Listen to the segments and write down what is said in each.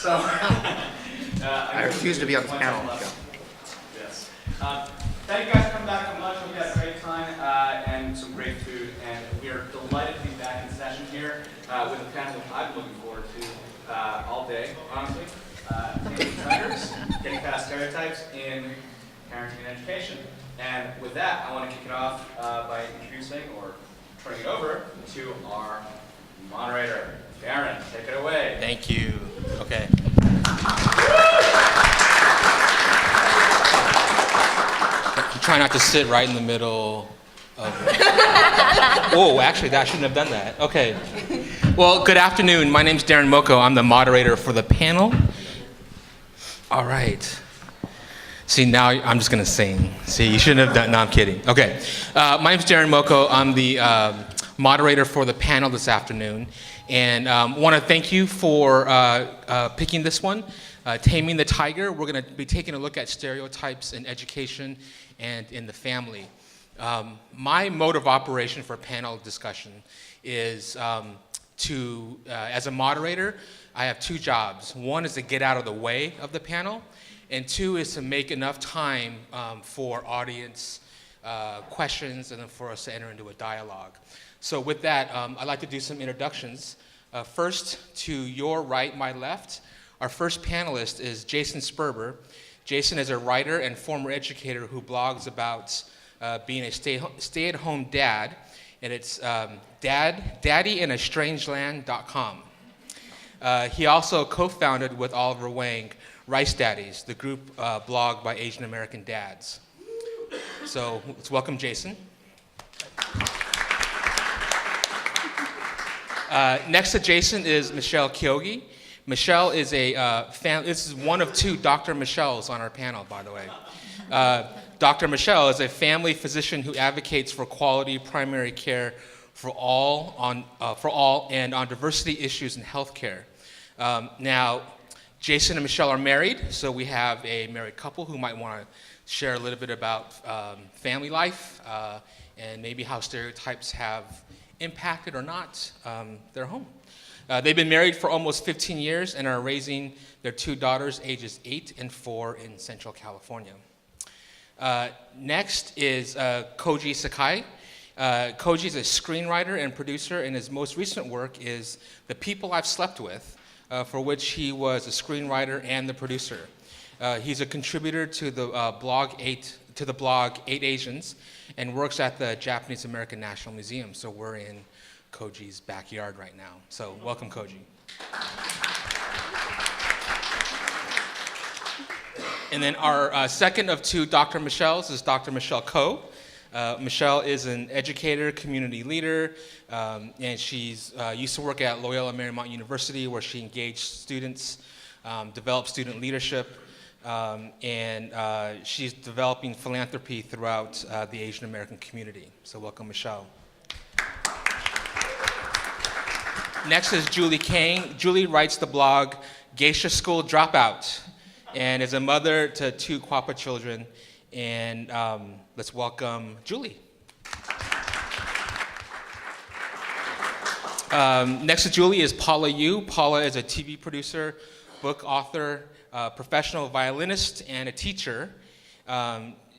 I refuse to be on this panel. Yes. Thank you guys for coming back so much. We had a great time and some great food. And we are delighted to be back in session here with a panel which I've been looking forward to all day, honestly. Taming trenders, getting past stereotypes in parenting and education. And with that, I want to kick it off by introducing or turning it over to our moderator. Darren, take it away. Thank you. Okay. Try not to sit right in the middle of Oh, actually, I shouldn't have done that. Okay. Well, good afternoon. My name's Darren Moko. I'm the moderator for the panel. All right. See, now I'm just going to sing. See, you shouldn't have done. No, I'm kidding. Okay. My name's Darren Moko. I'm the moderator for the panel this afternoon. And want to thank you for picking this one, Taming the Tiger. We're going to be taking a look at stereotypes in education and in the family. My mode of operation for panel discussion is as a moderator, I have two jobs. One is to get out of the way of the panel, and two is to make enough time for audience questions and then for us to enter into a dialogue. So with that, I'd like to do some introductions. First, to your right, my left, our first panelist is Jason Sperber. Jason is a writer and former educator who blogs about being a stay-at-home dad, and it's daddyinastrangeland.com. He also co-founded with Oliver Wang Rice Daddies, the group blog by Asian American dads. So let's welcome Jason. Next to Jason is Michelle Kyogi. Michelle is this is one of two Dr. Michelles on our panel, by the way. Dr. Michelle is a family physician who advocates for quality primary care for all and on diversity issues in healthcare. Now, Jason and Michelle are married, so we have a married couple who might want to share a little bit about family life and maybe how stereotypes have impacted or not their home. They've been married for almost 15 years and are raising their two daughters, ages 8 and 4, in Central California. Next is Koji Sakai. Koji is a screenwriter and producer, and his most recent work is The People I've Slept With, for which he was a screenwriter and the producer. He's a contributor to the blog 8 Asians, and works at the Japanese American National Museum. So we're in Koji's backyard right now. So welcome, Koji. And then our second of two Dr. Michelles is Dr. Michelle Ko. Michelle is an educator, community leader, and she's used to work at Loyola Marymount University, where she engaged students, developed student leadership, and she's developing philanthropy throughout the Asian American community. So welcome, Michelle. Next is Julie Kang. Julie writes the blog Geisha School Dropout and is a mother to 2 Quapaw children. And let's welcome Julie. Next to Julie is Paula Yu. Paula is a TV producer, book author, professional violinist, and a teacher.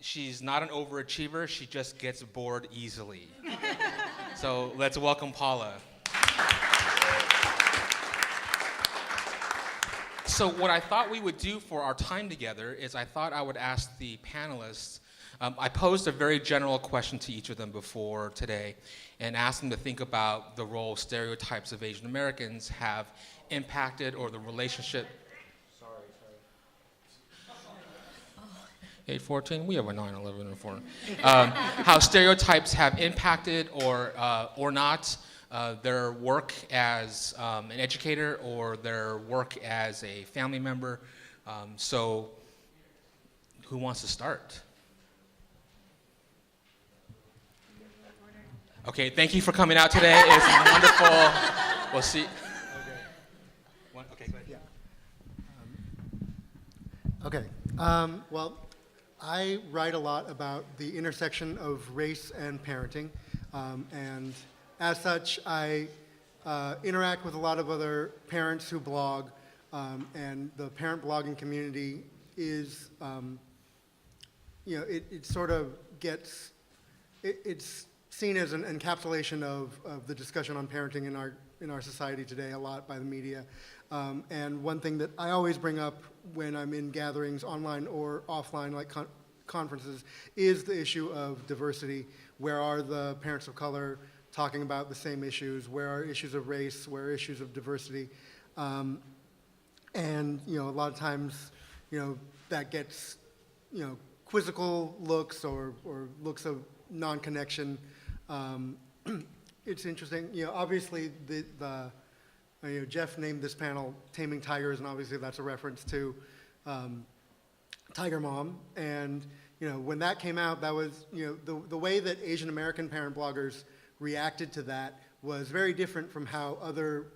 She's not an overachiever, she just gets bored easily. So let's welcome Paula. So what I thought we would do for our time together is I thought I would ask the panelists, I posed a very general question to each of them before today and asked them to think about the role stereotypes of Asian Americans have impacted or the relationship. Sorry. 8:14, we have a 9/11 and 4. How stereotypes have impacted or not their work as an educator or their work as a family member. So who wants to start? Okay, thank you for coming out today. It's wonderful. We'll see. Okay, go ahead. Yeah. Okay. Well, I write a lot about the intersection of race and parenting, and as such, I interact with a lot of other parents who blog And the parent blogging community is, it sort of gets, it's seen as an encapsulation of the discussion on parenting in our society today a lot by the media. And one thing that I always bring up when I'm in gatherings, online or offline, like conferences, is the issue of diversity. Where are the parents of color talking about the same issues? Where are issues of race? Where are issues of diversity? And a lot of times, that gets, quizzical looks or looks of non-connection. It's interesting. Obviously Jeff named this panel "Taming Tigers," and obviously that's a reference to Tiger Mom. And when that came out, that was the way that Asian American parent bloggers reacted to that was very different from how other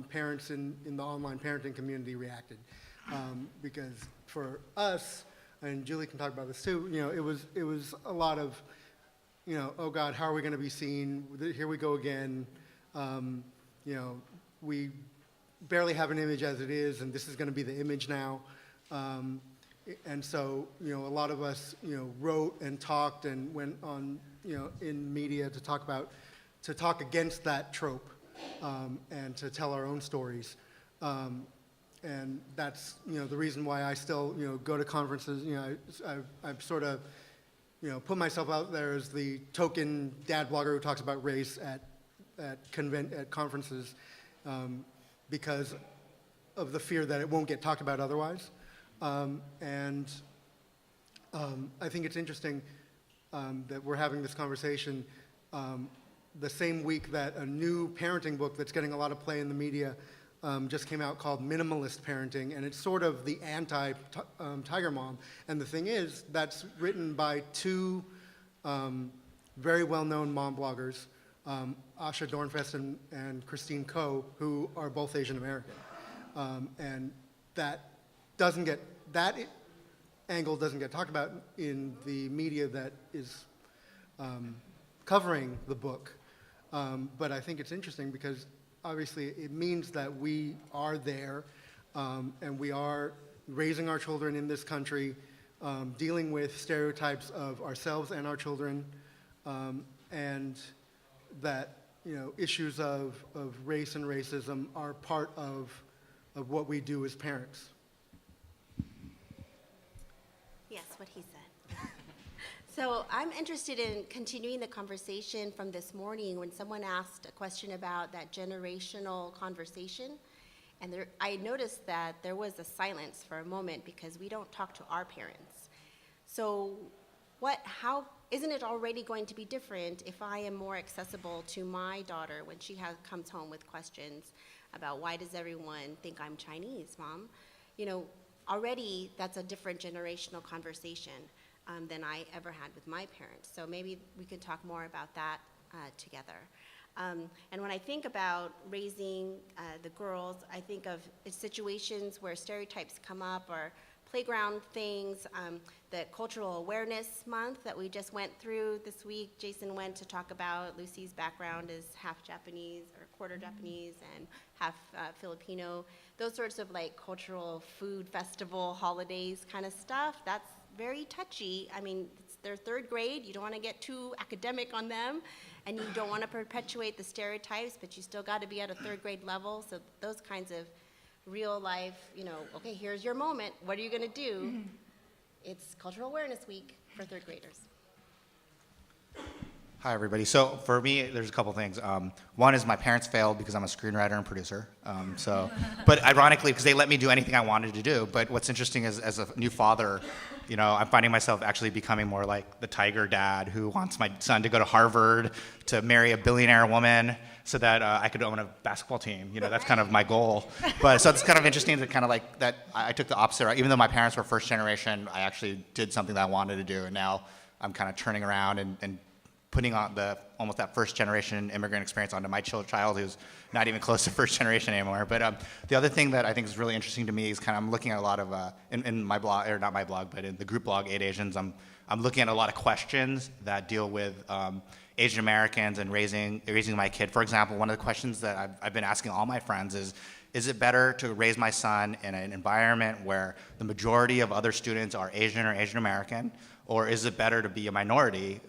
parents in the online parenting community reacted. Because for us, and Julie can talk about this too, it was a lot of, oh God, how are we going to be seen? Here we go again. We barely have an image as it is, and this is going to be the image now. And so, a lot of us, wrote and talked and went on, in media to talk against that trope, and to tell our own stories. And that's, the reason why I still, go to conferences. I've sort of, put myself out there as the token dad blogger who talks about race at conferences, because of the fear that it won't get talked about otherwise. And I think it's interesting that we're having this conversation the same week that a new parenting book that's getting a lot of play in the media just came out called Minimalist Parenting, and it's sort of the anti-Tiger Mom. And the thing is, that's written by two very well-known mom bloggers, Asha Dornfest and Christine Koh, who are both Asian American. And that angle doesn't get talked about in the media that is covering the book. But I think it's interesting because obviously it means that we are there, and we are raising our children in this country, dealing with stereotypes of ourselves and our children, and that issues of race and racism are part of what we do as parents. Yes, what he said. So I'm interested in continuing the conversation from this morning when someone asked a question about that generational conversation. And I noticed that there was a silence for a moment because we don't talk to our parents. So how isn't it already going to be different if I am more accessible to my daughter when she comes home with questions about why does everyone think I'm Chinese, Mom? Already that's a different generational conversation than I ever had with my parents. So maybe we could talk more about that together. And when I think about raising the girls, I think of situations where stereotypes come up or playground things, the Cultural Awareness Month that we just went through this week. Jason went to talk about Lucy's background is half Japanese or quarter Japanese and half Filipino. Those sorts of like cultural food festival, holidays kind of stuff, that's very touchy. I mean, it's their third grade. You don't want to get too academic on them, and you don't want to perpetuate the stereotypes, but you still got to be at a third grade level. So those kinds of real life, okay, here's your moment. What are you going to do? Mm-hmm. It's Cultural Awareness Week for third graders. Hi, everybody. So for me, there's a couple things. One is my parents failed because I'm a screenwriter and producer. But ironically, because they let me do anything I wanted to do. But what's interesting is, as a new father, I'm finding myself actually becoming more like the tiger dad who wants my son to go to Harvard, to marry a billionaire woman, so that I could own a basketball team. That's kind of my goal. But so it's kind of interesting to kind of like that. I took the opposite route. Even though my parents were first generation, I actually did something that I wanted to do, and now I'm kind of turning around and putting on almost that first generation immigrant experience onto my child who's not even close to first generation anymore. But the other thing that I think is really interesting to me is I'm looking at a lot of in my blog, or not my blog, but in the group blog 8 Asians, I'm looking at a lot of questions that deal with Asian Americans and raising my kid. For example, one of the questions that I've been asking all my friends is it better to raise my son in an environment where the majority of other students are Asian or Asian American, or is it better to be a minority,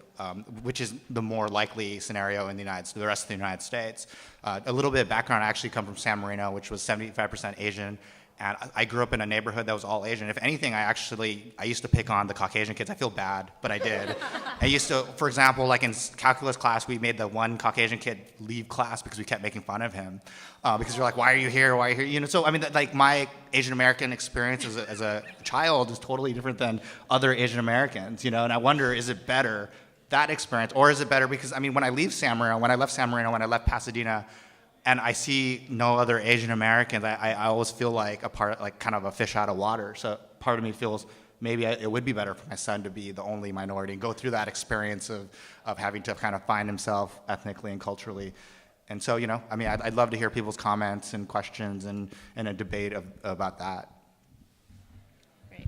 which is the more likely scenario in the rest of the United States? A little bit of background, I actually come from San Marino, which was 75% Asian, and I grew up in a neighborhood that was all Asian. If anything, I used to pick on the Caucasian kids. I feel bad, but I did. I used to, for example, like in calculus class, we made the one Caucasian kid leave class because we kept making fun of him. Because you're like, why are you here? Why are you here? You know, so I mean, like my Asian American experience as a child is totally different than other Asian Americans, you know, and I wonder, is it better, that experience, or is it better because, I mean, when I left San Marino, when I left Pasadena, and I see no other Asian Americans, I always feel like kind of a fish out of water. So part of me feels maybe it would be better for my son to be the only minority and go through that experience of having to kind of find himself ethnically and culturally. And so, you know, I mean, I'd love to hear people's comments and questions and a debate about that. Great.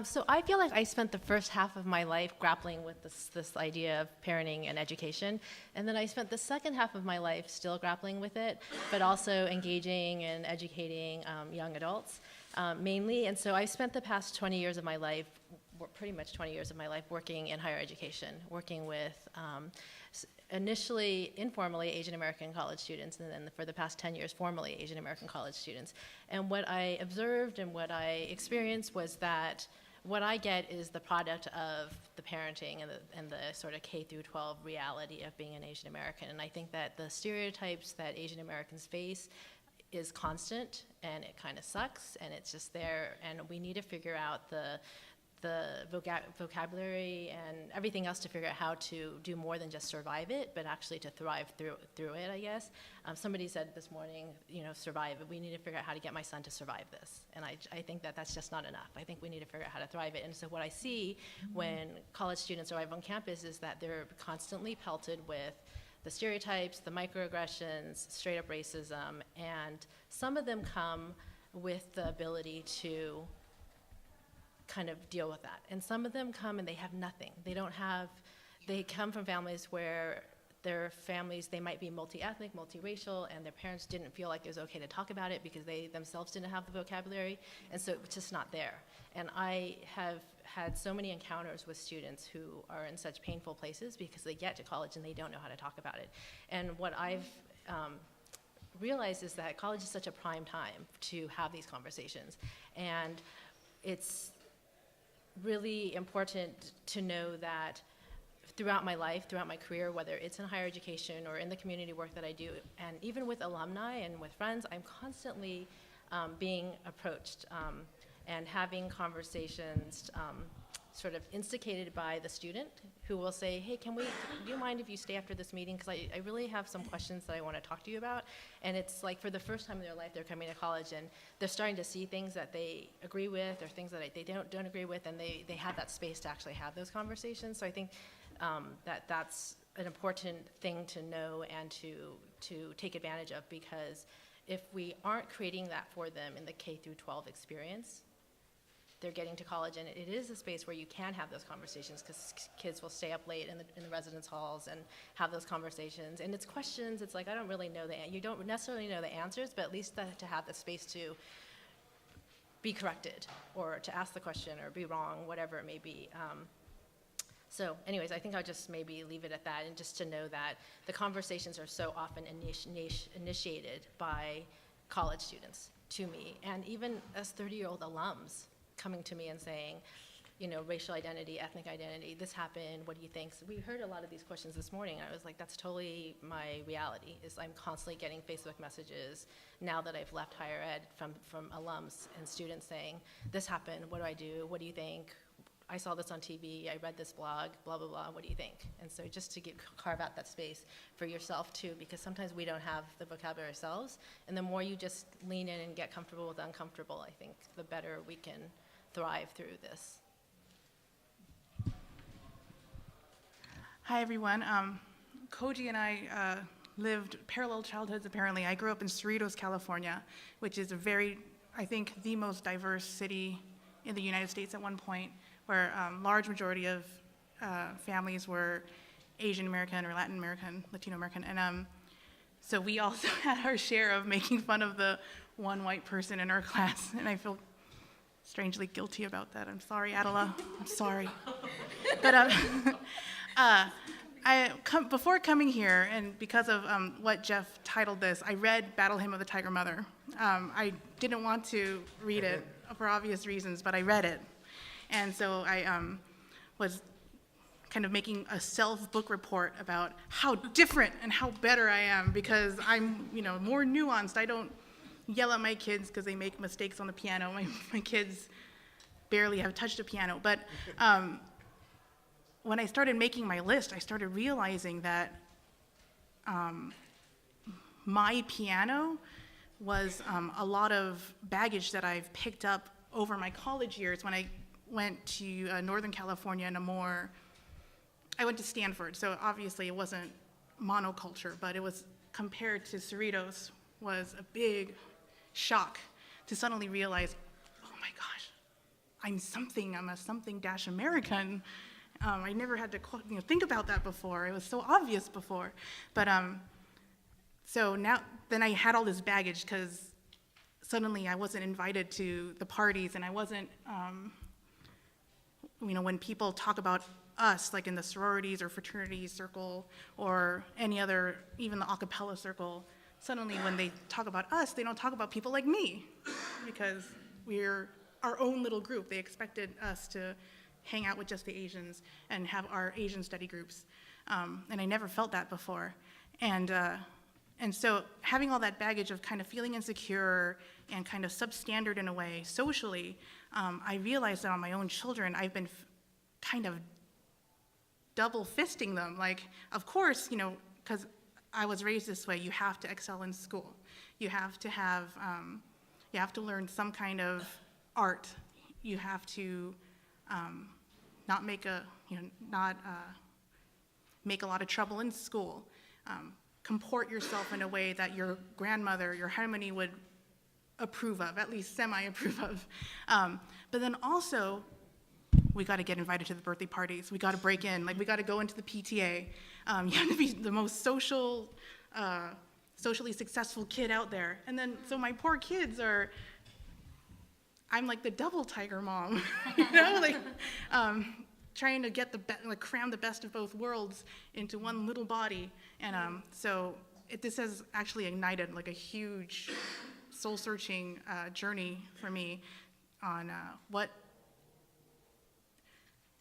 So I feel like I spent the first half of my life grappling with this idea of parenting and education, and then I spent the second half of my life still grappling with it, but also engaging and educating young adults mainly. And so I spent the past 20 years of my life, pretty much 20 years of my life, working in higher education, working with initially informally Asian American college students, and then for the past 10 years formally Asian American college students. And what I observed and what I experienced was that what I get is the product of the parenting and the sort of K through 12 reality of being an Asian American. And I think that the stereotypes that Asian Americans face is constant, and it kind of sucks, and it's just there, and we need to figure out the vocabulary and everything else to figure out how to do more than just survive it, but actually to thrive through it, I guess. Somebody said this morning, you know, survive it. We need to figure out how to get my son to survive this. And I think that that's just not enough. I think we need to figure out how to thrive it. And so what I see when college students arrive on campus is that they're constantly pelted with the stereotypes, the microaggressions, straight up racism, and some of them come with the ability to kind of deal with that. And some of them come and they have nothing. They come from families where their families, they might be multi-ethnic, multiracial, and their parents didn't feel like it was okay to talk about it because they themselves didn't have the vocabulary, and so it's just not there. And I have had so many encounters with students who are in such painful places because they get to college and they don't know how to talk about it. And what I've realized is that college is such a prime time to have these conversations. And it's really important to know that throughout my life, throughout my career, whether it's in higher education or in the community work that I do, and even with alumni and with friends, I'm constantly being approached and having conversations sort of instigated by the student who will say, hey, do you mind if you stay after this meeting? Because I really have some questions that I want to talk to you about. And it's like for the first time in their life, they're coming to college and they're starting to see things that they agree with or things that they don't agree with, and they have that space to actually have those conversations. So I think that's an important thing to know and to take advantage of, because if we aren't creating that for them in the K through 12 experience, they're getting to college, and it is a space where you can have those conversations, because kids will stay up late in the residence halls and have those conversations. And it's questions, it's like, I don't really know you don't necessarily know the answers, but at least to have the space to be corrected, or to ask the question, or be wrong, whatever it may be. So anyways, I think I'll just maybe leave it at that, and just to know that the conversations are so often initiated by college students to me, and even as 30-year-old alums coming to me and saying, you know, racial identity, ethnic identity, this happened, what do you think? So we heard a lot of these questions this morning, and I was like, that's totally my reality, is I'm constantly getting Facebook messages now that I've left higher ed from alums and students saying, this happened, what do I do, what do you think? I saw this on TV, I read this blog, blah, blah, blah, what do you think? And so just to carve out that space for yourself too, because sometimes we don't have the vocabulary ourselves, and the more you just lean in and get comfortable with the uncomfortable, I think the better we can thrive through this. Hi, everyone. Koji and I lived parallel childhoods, apparently. I grew up in Cerritos, California, which is I think, the most diverse city in the United States at one point, where large majority of families were Asian American or Latin American, Latino American. And so we also had our share of making fun of the one white person in our class, and I feel strangely guilty about that. I'm sorry, Adela. I'm sorry. But before coming here, and because of what Jeff titled this, I read Battle Hymn of the Tiger Mother. I didn't want to read it for obvious reasons, but I read it. And so I was kind of making a self-book report about how different and how better I am, because I'm, more nuanced. I don't yell at my kids because they make mistakes on the piano. My kids barely have touched a piano. But when I started making my list, I started realizing that my piano was a lot of baggage that I've picked up over my college years. When I went to Northern California I went to Stanford, so obviously it wasn't monoculture, but it was, compared to Cerritos, was a big shock to suddenly realize, oh my gosh, I'm a something dash American. I never had to think about that before. It was so obvious before. But so then I had all this baggage because suddenly I wasn't invited to the parties, and I wasn't, when people talk about us, like in the sororities or fraternities circle or any other, even the a cappella circle, suddenly when they talk about us, they don't talk about people like me, because we're our own little group. They expected us to hang out with just the Asians and have our Asian study groups. And I never felt that before. And so having all that baggage of kind of feeling insecure and kind of substandard in a way socially, I realized that on my own children, I've been kind of double fisting them. Like, of course, because I was raised this way, you have to excel in school. You have to learn some kind of art. You have to not make a lot of trouble in school. Comport yourself in a way that your grandmother, your harmony would approve of, at least semi-approve of. But then also, we got to get invited to the birthday parties. We got to break in. Like, we got to go into the PTA. You have to be the most socially successful kid out there. And then, so my poor kids I'm like the double tiger mom, trying to get cram the best of both worlds into one little body. And so this has actually ignited like a huge soul-searching journey for me on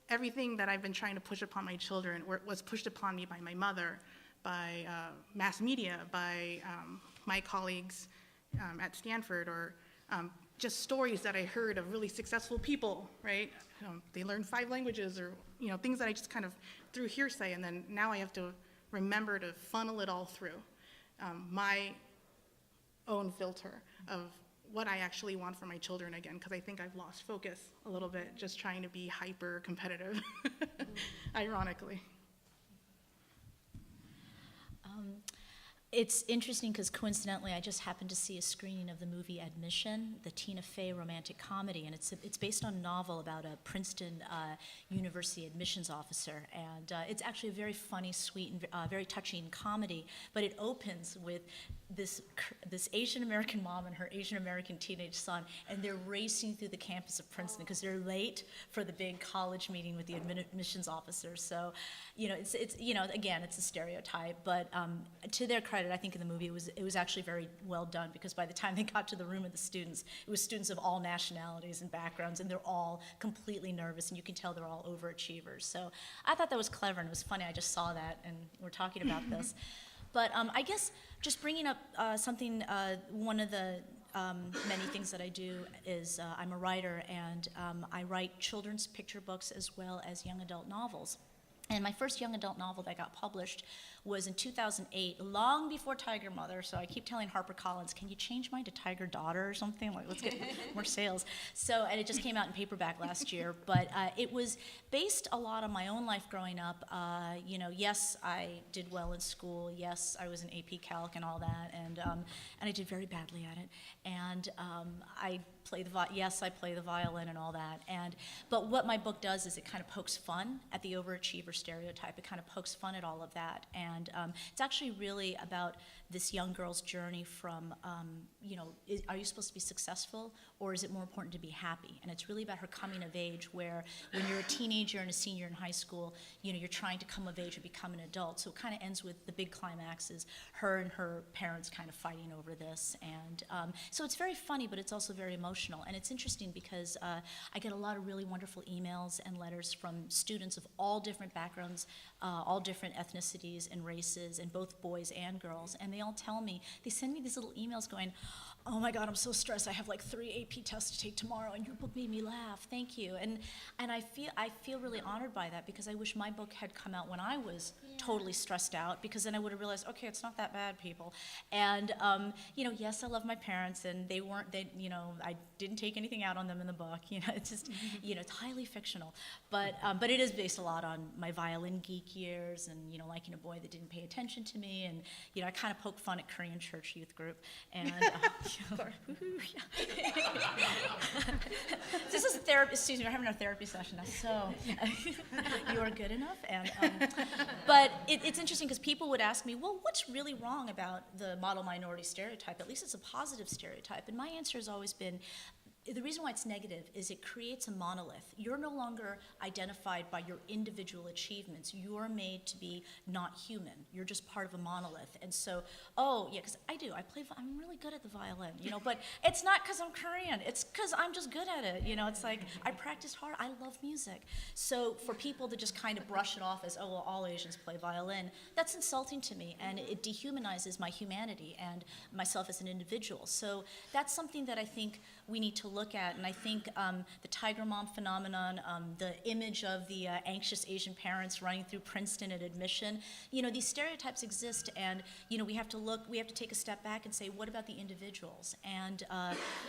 everything that I've been trying to push upon my children was pushed upon me by my mother, by mass media, by my colleagues at Stanford, or just stories that I heard of really successful people, right? They learned 5 languages, or things that I just kind of through hearsay, and then now I have to remember to funnel it all through my own filter of what I actually want for my children again, because I think I've lost focus a little bit just trying to be hyper competitive, ironically. It's interesting because coincidentally, I just happened to see a screening of the movie Admission, the Tina Fey romantic comedy, and it's based on a novel about a Princeton University admissions officer, and it's actually a very funny, sweet, and very touching comedy. But it opens with this Asian American mom and her Asian American teenage son, and they're racing through the campus of Princeton because they're late for the big college meeting with the admissions officer. So, it's again, it's a stereotype, but to their credit, I think in the movie it was actually very well done, because by the time they got to the room of the students, it was students of all nationalities and backgrounds, and they're all completely nervous, and you can tell they're all overachievers. So I thought that was clever, and it was funny. I just saw that, and we're talking about this. But I guess just bringing up something, one of the many things that I do is I'm a writer, and I write children's picture books as well as young adult novels. And my first young adult novel that got published was in 2008, long before Tiger Mother. So I keep telling HarperCollins, can you change mine to Tiger Daughter or something? Like, let's get more sales. So, and it just came out in paperback last year. But it was based a lot on my own life growing up. Yes, I did well in school. Yes, I was an AP Calc and all that. And I did very badly at it. And I yes, I play the violin and all that. But what my book does is it kind of pokes fun at the overachiever stereotype. It kind of pokes fun at all of that. And it's actually really about this young girl's journey from, are you supposed to be successful, or is it more important to be happy? And it's really about her coming of age, where when you're a teenager and a senior in high school, you're trying to come of age and become an adult. So it kind of ends with the big climax is her and her parents kind of fighting over this. And so it's very funny, but it's also very emotional. And it's interesting because I get a lot of really wonderful emails and letters from students of all different backgrounds, all different ethnicities and races, and both boys and girls. And they all tell me, they send me these little emails going, oh my God, I'm so stressed. I have like 3 AP tests to take tomorrow, and your book made me laugh. Thank you. And I feel really honored by that, because I wish my book had come out when I was totally stressed out, because then I would have realized, okay, it's not that bad, people. And yes, I love my parents, and I didn't take anything out on them in the book. It's just, it's highly fictional, but it is based a lot on my violin geek years, and liking a boy that didn't pay attention to me, and I kind of poke fun at Korean church youth group, and this is therapy. Excuse me, we're having a therapy session. So you are good enough, and but it's interesting because people would ask me, well, what's really wrong about the model minority stereotype? At least it's a positive stereotype, and my answer has always been, the reason why it's negative is it creates a monolith. You're no longer identified by your individual achievements. You're made to be not human. You're just part of a monolith. And so, because I'm really good at the violin, but it's not because I'm Korean. It's because I'm just good at it. It's like I practice hard. I love music. So for people to just kind of brush it off as, oh, well, all Asians play violin, that's insulting to me, and it dehumanizes my humanity and myself as an individual. So that's something that I think we need to look at, and I think the Tiger Mom phenomenon, the image of the anxious Asian parents running through Princeton at admission, these stereotypes exist, and we have to take a step back and say, what about the individuals? And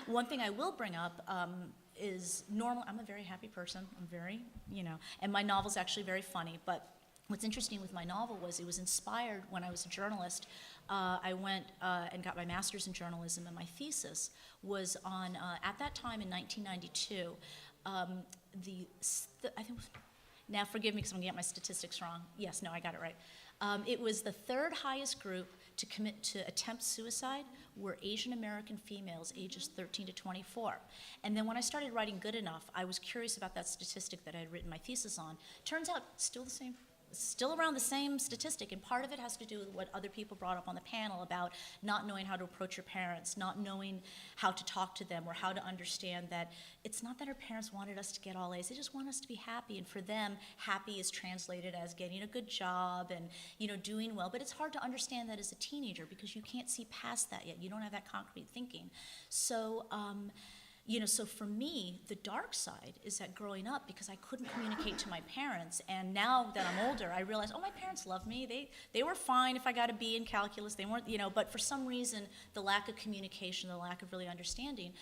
one thing I will bring up is I'm a very happy person. I'm very, and my novel's actually very funny, but what's interesting with my novel was it was inspired when I was a journalist. I went and got my master's in journalism, and my thesis was on, at that time in 1992, I think it was, now forgive me because I'm going to get my statistics wrong. Yes, no, I got it right. It was the 3rd highest group to attempt suicide were Asian American females ages 13 to 24. And then when I started writing Good Enough, I was curious about that statistic that I had written my thesis on. Turns out, still around the same statistic, and part of it has to do with what other people brought up on the panel about not knowing how to approach your parents, not knowing how to talk to them, or how to understand that it's not that our parents wanted us to get all A's, they just want us to be happy, and for them, happy is translated as getting a good job and doing well, but it's hard to understand that as a teenager because you can't see past that yet, you don't have that concrete thinking. So so for me, the dark side is that growing up, because I couldn't communicate to my parents, and now that I'm older, I realize, oh, my parents love me. They were fine if I got a B in calculus. They weren't, but for some reason, the lack of communication, the lack of really understanding,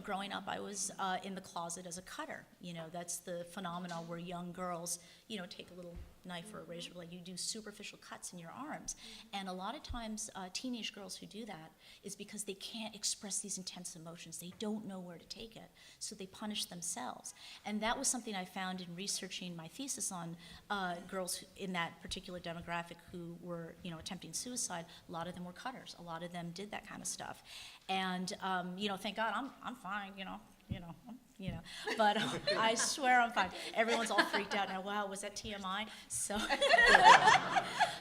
growing up, I was in the closet as a cutter. That's the phenomenon where young girls, take a little knife or a razor blade, you do superficial cuts in your arms. And a lot of times, teenage girls who do that is because they can't express these intense emotions. They don't know where to take it, so they punish themselves. And that was something I found in researching my thesis on girls in that particular demographic who were, attempting suicide. A lot of them were cutters. A lot of them did that kind of stuff. And, thank God I'm fine, but I swear I'm fine. Everyone's all freaked out now. Wow, was that TMI? So,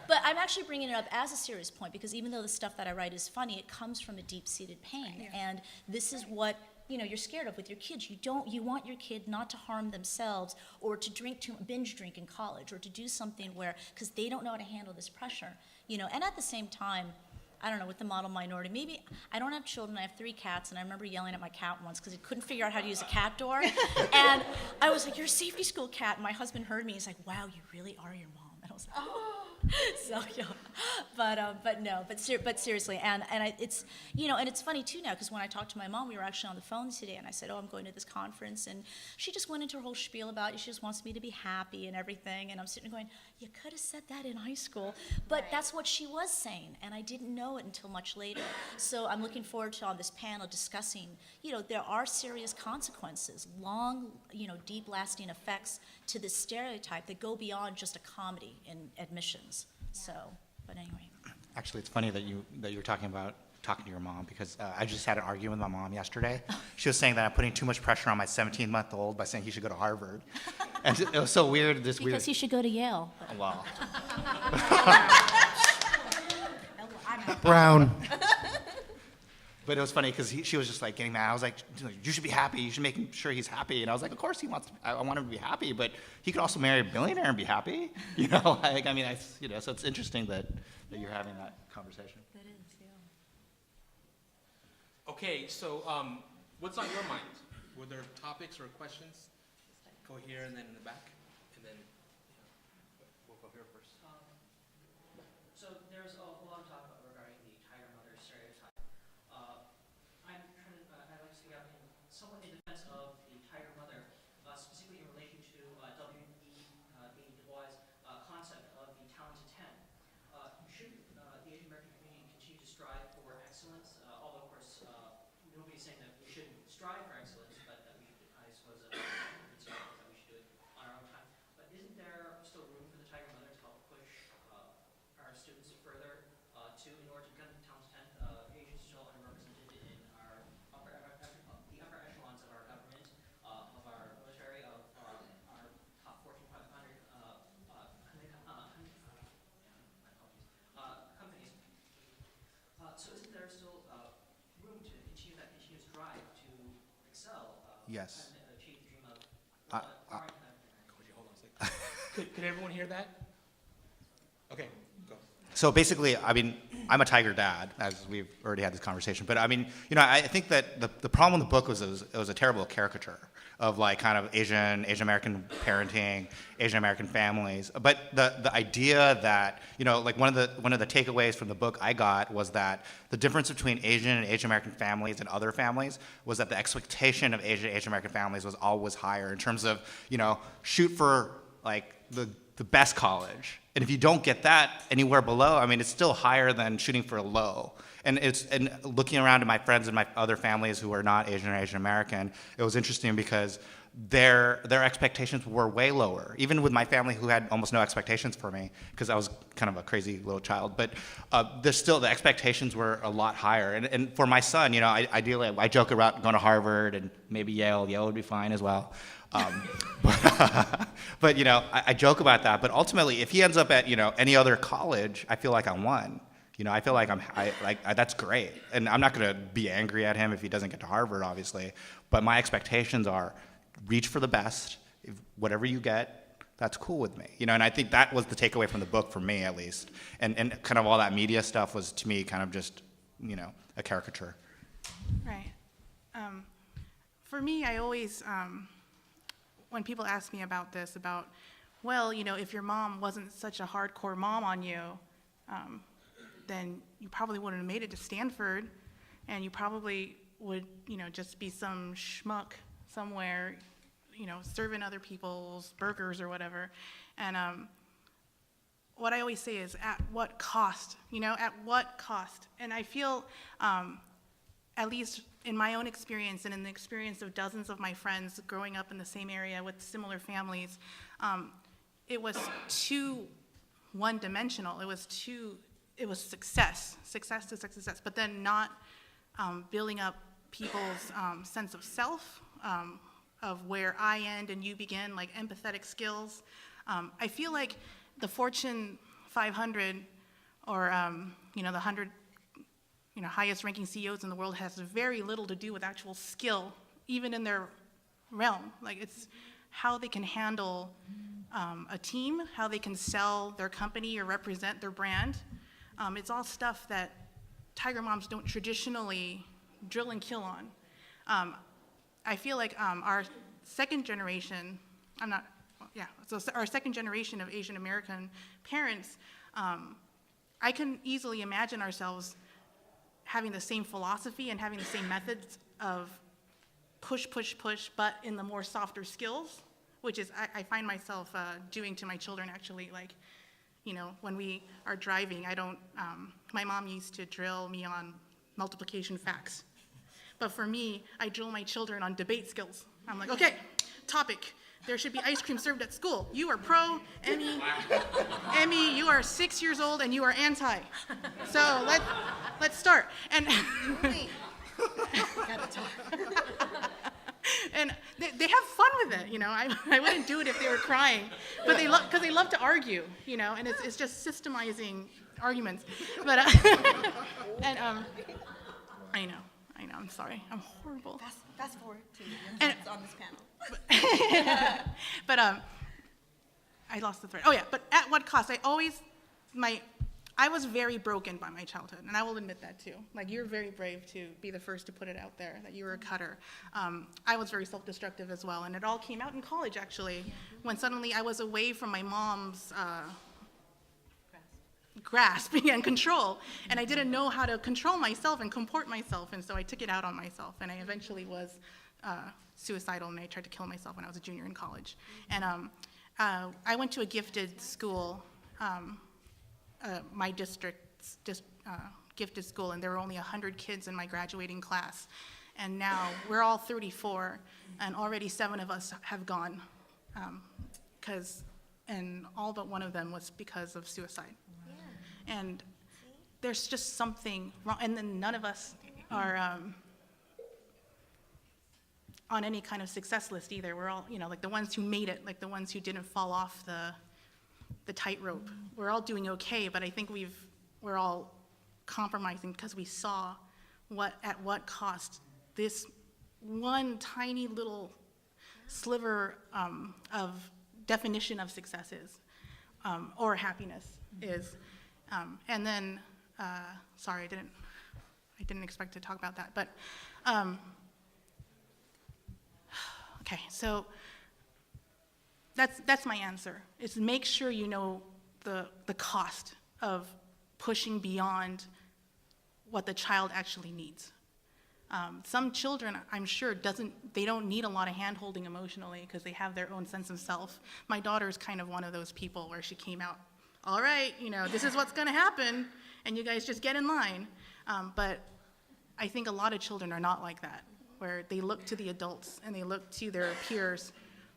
but I'm actually bringing it up as a serious point because even though the stuff that I write is funny, it comes from a deep-seated pain, and this is what you're scared of with your kids. You want your kid not to harm themselves or to binge drink in college or to do something because they don't know how to handle this pressure, and at the same time. I don't know, with the model minority. Maybe, I don't have children, I have 3 cats, and I remember yelling at my cat once because he couldn't figure out how to use a cat door. And I was like, you're a safety school cat. And my husband heard me, he's like, wow, you really are your mom. And I was like, oh. So, yeah. But seriously, it's, and it's funny too now, because when I talked to my mom, we were actually on the phone today, and I said, oh, I'm going to this conference, and she just went into her whole spiel about it. She just wants me to be happy and everything, and I'm sitting there going, you could have said that in high school, but that's what she was saying, and I didn't know it until much later. So I'm looking forward to on this panel discussing, there are serious consequences, long, deep lasting effects to this stereotype that go beyond just a comedy in admissions. So, but anyway. Actually, it's funny that you're talking about talking to your mom, because I just had an argument with my mom yesterday. She was saying that I'm putting too much pressure on my 17-month-old by saying he should go to Harvard. And it was so weird, Because he should go to Yale. Wow. Brown. But it was funny because she was just like getting mad. I was like, you should be happy. You should make sure he's happy. And I was like, of course he wants. I want him to be happy, but he could also marry a billionaire and be happy. So it's interesting that you're having that conversation. That is, yeah. Okay, so what's on your mind? Were there topics or questions? Go here and then in the back, and then we'll go here first. So there's a lot of talk regarding the tiger mother stereotype. I'd like to speak out somewhat in defense of the tiger mother, specifically in relation to W.E. Du Bois' concept of the talented 10. Should the Asian American community continue to strive for excellence? Although, of course, nobody's saying that we shouldn't strive for excellence, but that we should, I suppose, that we should do it on our own time. But isn't there still room for the tiger mother to help push our students further in order to become the talented 10? Asians are still underrepresented in the upper echelons of our government, of our military, of our top Fortune 500 companies. So isn't there still room to continue that continuous drive to excel Yes. and achieve the dream of Hold on a second. Could everyone hear that? Okay, go. So basically, I'm a tiger dad, as we've already had this conversation. But I think that the problem with the book was it was a terrible caricature of like kind of Asian American parenting, Asian American families. But the idea that like one of the takeaways from the book I got was that the difference between Asian and Asian American families and other families was that the expectation of Asian American families was always higher in terms of shoot for like the best college. And if you don't get that anywhere below, it's still higher than shooting for a low. And looking around at my friends and my other families who are not Asian or Asian American, it was interesting because their expectations were way lower. Even with my family who had almost no expectations for me, because I was kind of a crazy little child. But the expectations were a lot higher. And for my son, ideally, I joke about going to Harvard and maybe Yale. Yale would be fine as well. But I joke about that. But ultimately, if he ends up at any other college, I feel like I won. I feel like that's great, and I'm not going to be angry at him if he doesn't get to Harvard, obviously. But my expectations are reach for the best. Whatever you get, that's cool with me. And I think that was the takeaway from the book for me, at least. And kind of all that media stuff was to me kind of just a caricature. Right. For me, I always, when people ask me about this, well, if your mom wasn't such a hardcore mom on you, then you probably wouldn't have made it to Stanford, and you probably would, just be some schmuck somewhere, serving other people's burgers or whatever. And what I always say is, at what cost? At what cost? And I feel, at least in my own experience and in the experience of dozens of my friends growing up in the same area with similar families, it was too one-dimensional. It was success, but then not building up people's sense of self, of where I end and you begin, like empathetic skills. I feel like the Fortune 500 or the 100 highest-ranking CEOs in the world has very little to do with actual skill, even in their realm. Like it's how they can handle a team, how they can sell their company or represent their brand. It's all stuff that tiger moms don't traditionally drill and kill on. I feel like our second generation, our second generation of Asian American parents, I can easily imagine ourselves having the same philosophy and having the same methods of push, push, push, but in the more softer skills, which is I find myself doing to my children actually. Like, when we are driving, my mom used to drill me on multiplication facts. But for me, I drill my children on debate skills. I'm like, okay, topic. There should be ice cream served at school. You are pro, Emmy. Emmy, you are 6 years old and you are anti. So let's start. And and they have fun with it, I wouldn't do it if they were crying, but because they love to argue, and it's just systemizing arguments. But and I know, I'm sorry, I'm horrible. Fast forward to And- on this panel. But I lost the thread. Oh yeah, but at what cost? I was very broken by my childhood, and I will admit that too. Like, you're very brave to be the first to put it out there, that you were a cutter. I was very self-destructive as well, and it all came out in college, actually, when suddenly I was away from my mom's grasp and control, and I didn't know how to control myself and comport myself, and so I took it out on myself, and I eventually was suicidal, and I tried to kill myself when I was a junior in college. And I went to a gifted school, my district's gifted school, and there were only 100 kids in my graduating class. And now we're all 34, and already 7 of us have gone, and all but one of them was because of suicide. And there's just something wrong, and then none of us are on any kind of success list either. We're all, like the ones who made it, like the ones who didn't fall off the tightrope. We're all doing okay, but I think we're all compromising because we saw at what cost this one tiny little sliver of definition of success is, or happiness is. And then, sorry, I didn't expect to talk about that, but okay, so that's my answer. Is make sure you know the cost of pushing beyond what the child actually needs. Some children, I'm sure, they don't need a lot of hand-holding emotionally because they have their own sense of self. My daughter is kind of one of those people where she came out, all right, this is what's going to happen, and you guys just get in line. But I think a lot of children are not like that, where they look to the adults and they look to their peers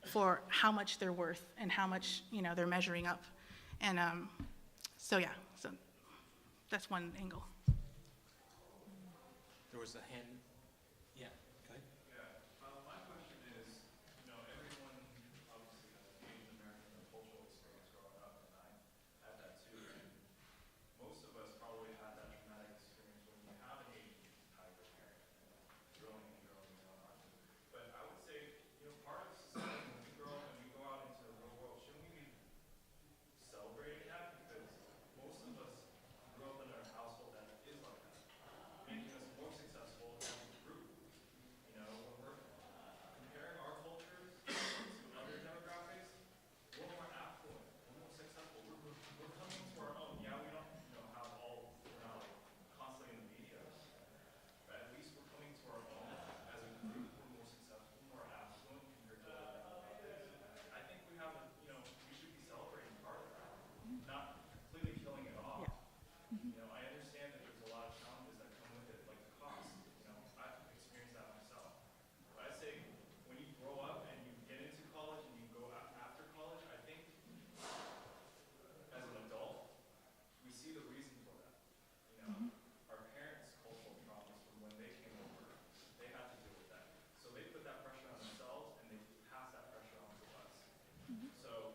for how much they're worth and how much they're measuring up. And so that's one angle. There was a hand. Yeah, go ahead. My question is, everyone obviously has Asian American and cultural experience growing up, and I had that too. And most of us probably had that traumatic experience when you have an Asian tiger parent, drilling and drilling and whatnot. But I would say, part of society, when we grow up and we go out into the real world, shouldn't we be celebrating that? Because most of us grew up in a household that is like that, making us more successful as a group. When we're comparing our cultures to other demographics, we're more affluent, we're more successful, we're coming to our own. Yeah, we don't, we're not like constantly in the media, but at least we're coming to our own as a group. We're more successful, more affluent compared to other demographics. I think we have we should be celebrating part of that, not completely killing it off. I understand that there's a lot of challenges that come with it, like the cost. I've experienced that myself. But I say, when you grow up and you get into college and you go after college, I think as an adult, we see the reason for that. Our parents' cultural traumas from when they came over, they had to deal with that. So they put that pressure on themselves and they pass that pressure on to us. So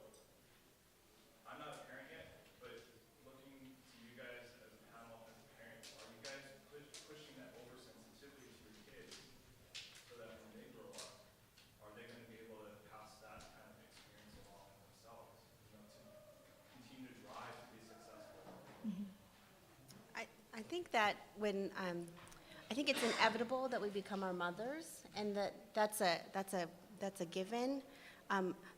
I'm not a parent yet, but looking to you guys as a panel, as a parent, are you guys pushing that oversensitivity to your kids so that when they grow up, are they going to be able to pass that kind of experience along themselves, to continue to drive to be successful? I think that I think it's inevitable that we become our mothers, and that's a given.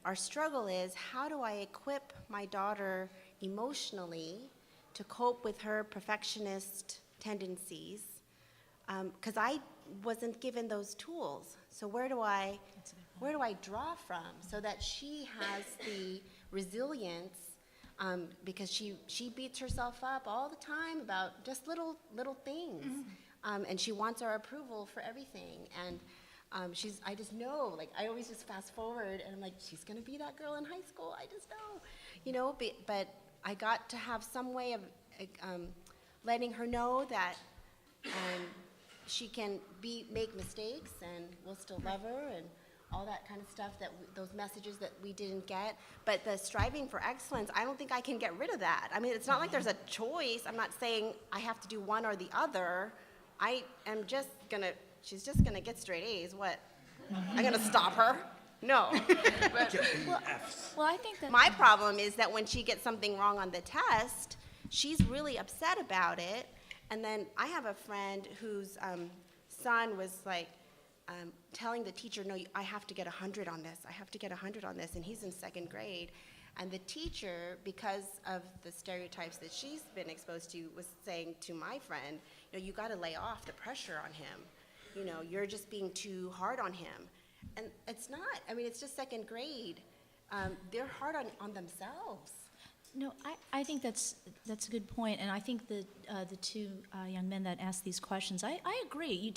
Our struggle is, how do I equip my daughter emotionally to cope with her perfectionist tendencies, because I wasn't given those tools. So where do I draw from so that she has the resilience, because she beats herself up all the time about just little things, and she wants our approval for everything. And I just know, like, I always just fast forward, and I'm like, she's gonna be that girl in high school. I just know, But I got to have some way of letting her know that she can make mistakes, and we'll still love her, and all that kind of stuff, those messages that we didn't get. But the striving for excellence, I don't think I can get rid of that. I mean, it's not like there's a choice. I'm not saying I have to do one or the other. I am just gonna, she's just gonna get straight A's. What? I'm gonna stop her? No. Well, I think that My problem is that when she gets something wrong on the test, she's really upset about it. And then I have a friend whose son was like telling the teacher, no, I have to get 100 on this. I have to get 100 on this. And he's in second grade. And the teacher, because of the stereotypes that she's been exposed to, was saying to my friend, you got to lay off the pressure on him. You're just being too hard on him. And it's not. I mean, it's just second grade. They're hard on themselves. No, I think that's a good point, and I think the two young men that asked these questions, I agree.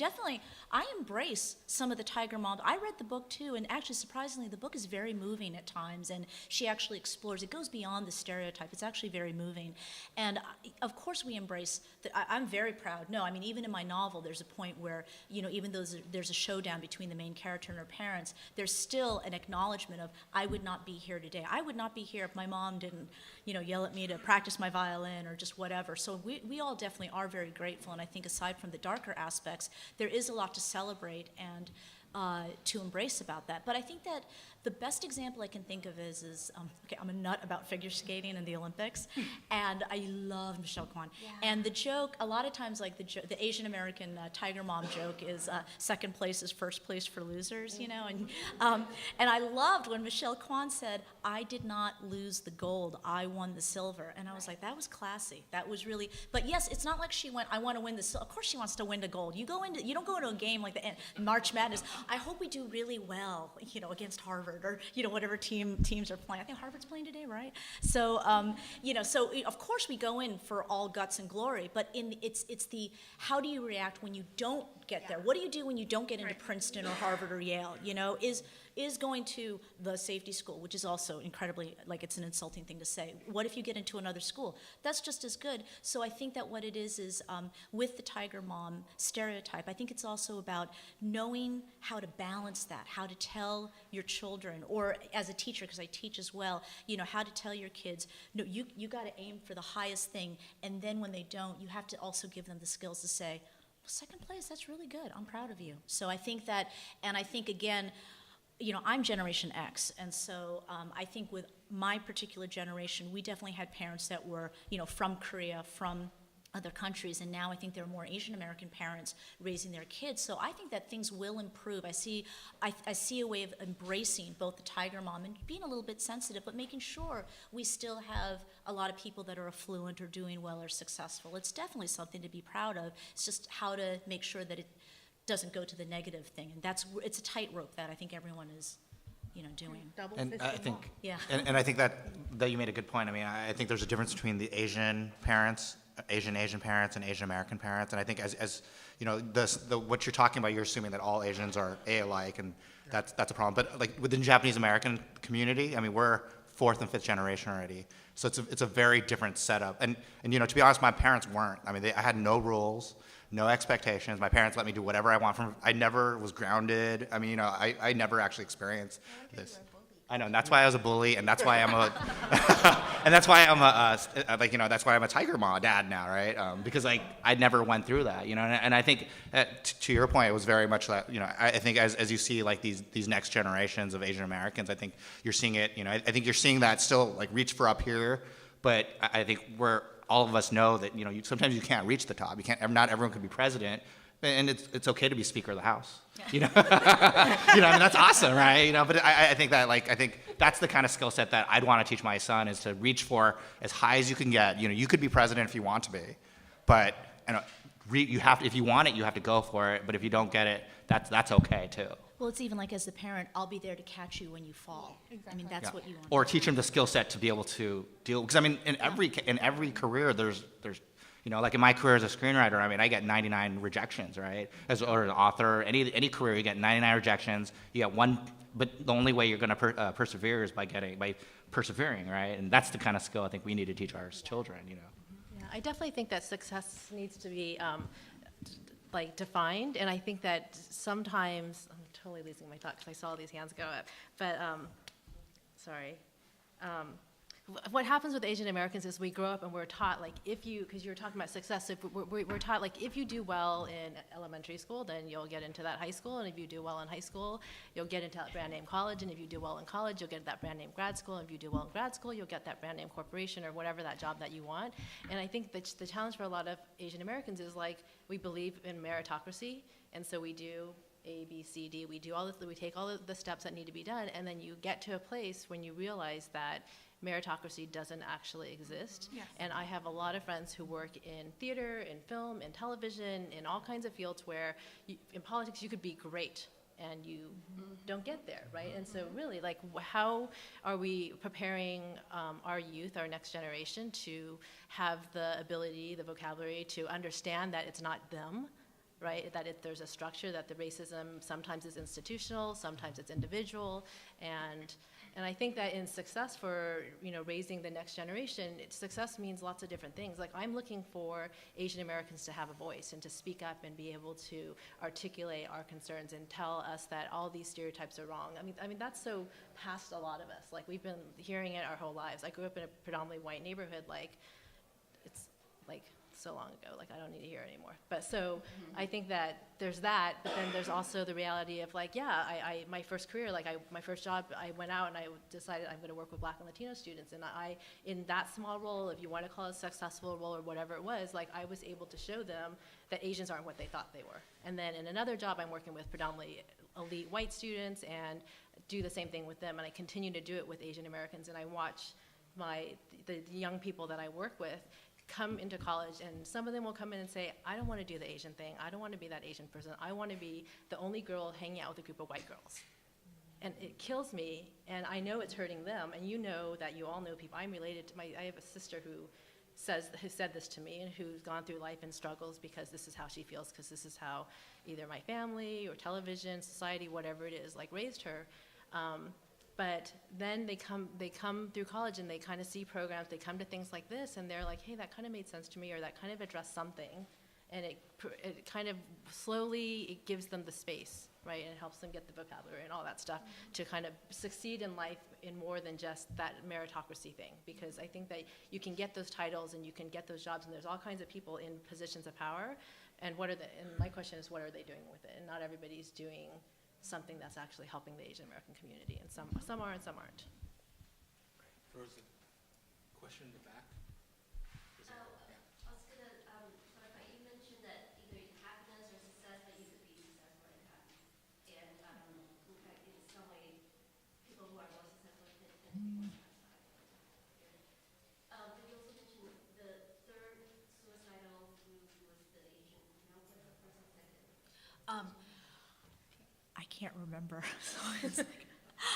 I embrace some of the Tiger Mom. I read the book too, and actually, surprisingly, the book is very moving at times, and she actually explores. It goes beyond the stereotype. It's actually very moving, and of course, we embrace. I'm very proud. No, I mean, even in my novel, there's a point where even though there's a showdown between the main character and her parents, there's still an acknowledgement of I would not be here today. I would not be here if my mom didn't yell at me to practice my violin or just whatever. So we all definitely are very grateful, and I think aside from the darker aspects, there is a lot to celebrate and to embrace about that. But I think that the best example I can think of is okay, I'm a nut about figure skating and the Olympics, and I love Michelle Kwan. Yeah. And the joke, a lot of times, like the Asian American Tiger Mom joke is second place is first place for losers, and I loved when Michelle Kwan said, I did not lose the gold, I won the silver. And I was like, that was classy. That was really, but yes, it's not like she went, I want to win the silver. Of course she wants to win the gold. You don't go into a game like the March Madness, I hope we do really well, against Harvard or whatever teams are playing. I think Harvard's playing today, right? So so of course we go in for all guts and glory, but it's the how do you react when you don't get there? What do you do when you don't get into Princeton or Harvard or Yale? Is going to the safety school, which is also incredibly, like, it's an insulting thing to say. What if you get into another school? That's just as good. So I think that what it is with the Tiger Mom stereotype, I think it's also about knowing how to balance that, how to tell your children, or as a teacher, because I teach as well, how to tell your kids, no, you got to aim for the highest thing, and then when they don't, you have to also give them the skills to say, well, second place, that's really good, I'm proud of you. So I think that, and I think again, I'm Generation X, and so I think with my particular generation, we definitely had parents that were, from Korea, from other countries, and now I think there are more Asian American parents raising their kids. So I think that things will improve. I see a way of embracing both the Tiger Mom and being a little bit sensitive, but making sure we still have a lot of people that are affluent or doing well or successful. It's definitely something to be proud of. It's just how to make sure that it doesn't go to the negative thing, and it's a tightrope that I think everyone is, doing. And I think, Yeah. and I think that you made a good point. I mean, I think there's a difference between the Asian parents, Asian parents, and Asian American parents. And I think as what you're talking about, you're assuming that all Asians are alike, and that's a problem. But like within Japanese American community, I mean, we're fourth and fifth generation already, so it's a very different setup. And to be honest, my parents weren't. I mean, I had no rules. No expectations. My parents let me do whatever I want. I never was grounded. I mean, I never actually experienced this. I know, and that's why I was a bully, and that's why I'm a, and that's why I'm that's why I'm a Tiger Mom dad now, right? Because I never went through that, and I think to your point, it was very much that, I think as you see like these next generations of Asian Americans, I think you're seeing it, I think you're seeing that still like reach for up here, but I think all of us know that sometimes you can't reach the top. Not everyone can be president, And it's okay to be Speaker of the House. You know, you know, I mean, that's awesome, right? You know, but I think that I think that's the kind of skill set that I'd want to teach my son is to reach for as high as you can get. You know, you could be president if you want to be, but you know, you have to, if you want it, you have to go for it. But if you don't get it, that's okay too. Well, it's even like as the parent, I'll be there to catch you when you fall. I mean, that's Yeah. what you want. Or teach him the skill set to be able to deal. Because I mean, in every career, there's you know, like in my career as a screenwriter, I mean, I get 99 rejections, right? Or an author, any career, you get 99 rejections. You get one, but the only way you're going to persevere is by persevering, right? And that's the kind of skill I think we need to teach our children. You know. Yeah, I definitely think that success needs to be like defined, and I think that sometimes I'm totally losing my thought because I saw all these hands go up. But sorry. What happens with Asian Americans is we grow up and we're taught, like, if you, because you were talking about success, if we're taught, like, if you do well in elementary school, then you'll get into that high school, and if you do well in high school, you'll get into that brand name college, and if you do well in college, you'll get that brand name grad school, and if you do well in grad school, you'll get that brand name corporation or whatever that job that you want. And I think that the challenge for a lot of Asian Americans is, like, we believe in meritocracy, and so we do A, B, C, D, we do all this, we take all the steps that need to be done, and then you get to a place when you realize that meritocracy doesn't actually exist. Yes. And I have a lot of friends who work in theater, in film, in television, in all kinds of fields where in politics you could be great and you don't get there, right? And so really, like, how are we preparing our youth, our next generation, to have the ability, the vocabulary to understand that it's not them, right? That there's a structure, that the racism sometimes is institutional, sometimes it's individual, and I think that in success for, you know, raising the next generation, success means lots of different things. Like, I'm looking for Asian Americans to have a voice and to speak up and be able to articulate our concerns and tell us that all these stereotypes are wrong. I mean that's so past a lot of us. Like, we've been hearing it our whole lives. I grew up in a predominantly white neighborhood. Like, it's like so long ago, like, I don't need to hear it anymore. But so I think that there's that, but then there's also the reality of, like, yeah, my first career, like, my first job, I went out and I decided I'm going to work with Black and Latino students, and in that small role, if you want to call it a successful role or whatever it was, like, I was able to show them that Asians aren't what they thought they were. And then in another job, I'm working with predominantly elite white students and do the same thing with them, and I continue to do it with Asian Americans, and I watch the young people that I work with come into college, and some of them will come in and say, I don't want to do the Asian thing. I don't want to be that Asian person. I want to be the only girl hanging out with a group of white girls. And it kills me, and I know it's hurting them, and you know that you all know people. I'm related to I have a sister who said this to me and who's gone through life and struggles because this is how she feels, because this is how either my family or television, society, whatever it is, like, raised her. But then they come through college and they kind of see programs, they come to things like this, and they're like, hey, that kind of made sense to me, or that kind of addressed something. And it kind of slowly, it gives them the space, right? And it helps them get the vocabulary and all that stuff to kind of succeed in life in more than just that meritocracy thing. Because I think that you can get those titles and you can get those jobs, and there's all kinds of people in positions of power. And and my question is, what are they doing with it? And not everybody's doing something that's actually helping the Asian American community, and some are and some aren't. There was a question in the back. I was going to clarify, you mentioned that either happiness or success, but you could be successful and happy. And in fact, in some way, people who are more successful tend to be more satisfied. But you also mentioned the third suicidal group was the Asian. You know, what the first and second? I can't remember. So it's like,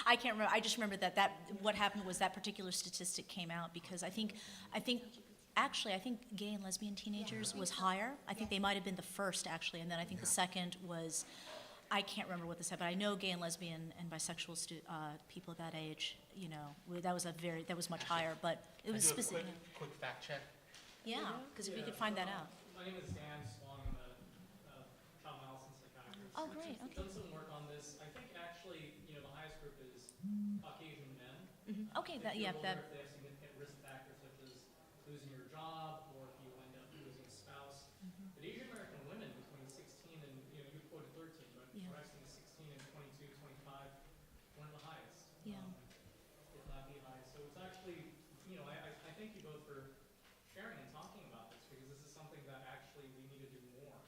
I can't remember. I just remember that what happened was that particular statistic came out because I think gay and lesbian teenagers was higher. I think they might have been the first, actually, and then I think the second was, I can't remember what they said, but I know gay and lesbian and bisexual people of that age, you know, that was much higher, but it was specific. Quick fact check. Yeah, because if we could find that out. My name is Dan Swan. I'm a child analysis psychiatrist. Oh, great, okay. Done some work on this. I think actually, you know, the highest group is Caucasian men. Okay, If you're older, that. if they have significant risk factors such as losing your job or if you end up losing a spouse. But Asian American women between 16 and, you know, you quoted 13, but Yeah. we're actually 16 and 22, 25, one of the highest. Yeah. If not the highest. So it's actually, you know, I thank you both for sharing and talking about this, because this is something that actually we need to do more.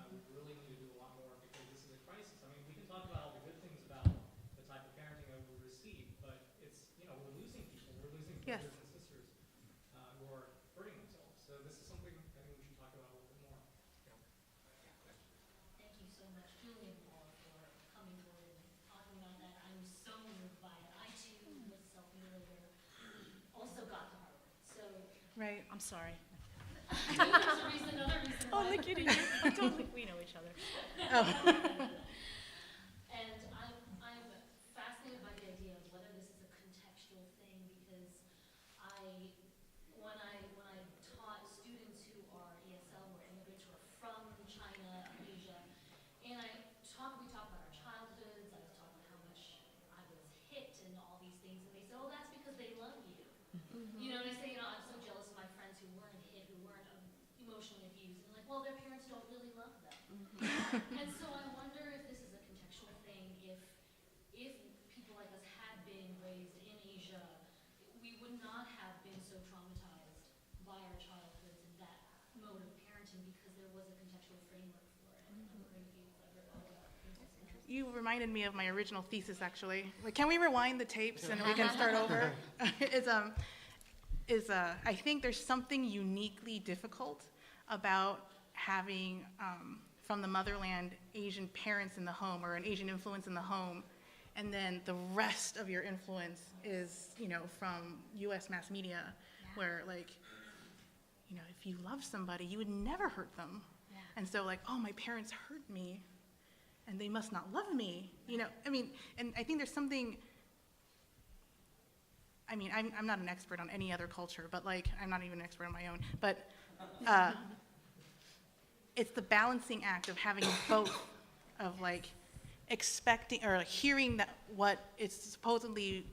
We really absolutely need to do a lot more because this is a crisis. I mean, we can talk about all the good things about the type of parenting that we receive, but it's, you know, we're losing people. We're losing Yes. brothers and sisters who are hurting themselves. So this is something I think we should talk about a little bit more. Thank you so much, Julie and Paul, for coming forward and talking about that. I'm so moved by it. I too was a self-mutilator, also got to Harvard. So Right. I'm sorry. there's a reason, another reason Oh, why. look at you. Totally, we know each other. And I'm fascinated by the idea of whether this is a contextual thing because when I taught students who are ESL, who are immigrants who are from China, Asia, and we talk about our childhoods, I was talking about how much I was hit and all these things, and they say, oh, that's because they love you. You know, and I say, you know, I'm so jealous of my friends who weren't hit, who weren't emotionally abused, and like, well, their parents don't really love them. And so I wonder if this is a contextual thing, if people like us had been raised in Asia, we would not have been so traumatized by our childhoods and that mode of parenting because there was a contextual framework for it. I'm wondering if you've ever thought about things like that. You reminded me of my original thesis, actually. Like, can we rewind the tapes and we can start over? I think there's something uniquely difficult about having, from the motherland, Asian parents in the home or an Asian influence in the home, and then the rest of your influence is, you know, from U.S. mass media, where, like, you know, if you love somebody, you would never hurt them. Yeah. And so, like, oh, my parents hurt me, and they must not love me, you know? I mean, and I think there's something, I mean, I'm not an expert on any other culture, but, like, I'm not even an expert on my own, but it's the balancing act of having both, of, like, expecting or hearing that what it's supposedly